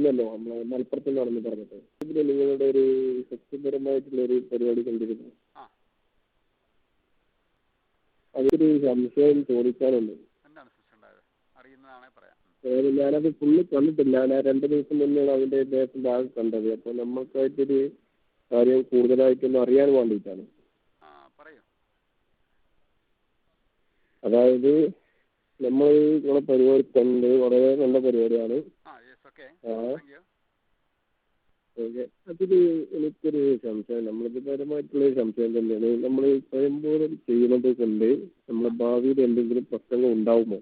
നടന്നല്ലോ, നമ്മളെ മലപ്പുറത്ത് നടന്ന് പറഞ്ഞിട്ട്. ഇതിൽ നിങ്ങളുടെ ഒരു സത്യപരമായിട്ടുള്ള ഒരു പരിപാടി കണ്ടിരുന്നു. ആ അതൊരു സംശയം ചോദിക്കാനുണ്ട്. എന്താണ് സിസ്റ്റർ ഉണ്ടായത്? അറിയുന്നതാണേ പറയാം. അതായത് ഞാനത് ഫുള്ള് കണ്ടിട്ടില്ല. ഞാൻ 2 ദിവസം മുന്നെയാണ് അതിൻ്റെ ദേശം ആകെ കണ്ടത്. അപ്പോൾ നമ്മൾക്കായിട്ടൊരു കാര്യം കൂടുതലായിട്ടൊന്ന് അറിയാൻ വേണ്ടിയിട്ടാണ്. ആ പറയൂ. അതായത് നമ്മൾ നിങ്ങളെ പരിപാടി കണ്ട് വളരെ നല്ല പരിപാടിയാണ്. ആ യെസ് ഓക്കെ ആ താങ്ക് യു. ഓക്കെ. അതിൽ എനിക്കൊരു സംശയം, നമ്മളിത് പരമായിട്ടുള്ളൊരു സംശയം തന്നെയാണ്. നമ്മൾ സ്വയംബോധം ചെയ്യുന്നത് കൊണ്ട് ആ നമ്മളെ ഭാവിയിൽ എന്തെങ്കിലും പ്രശ്നങ്ങൾ ഉണ്ടാവുമോ?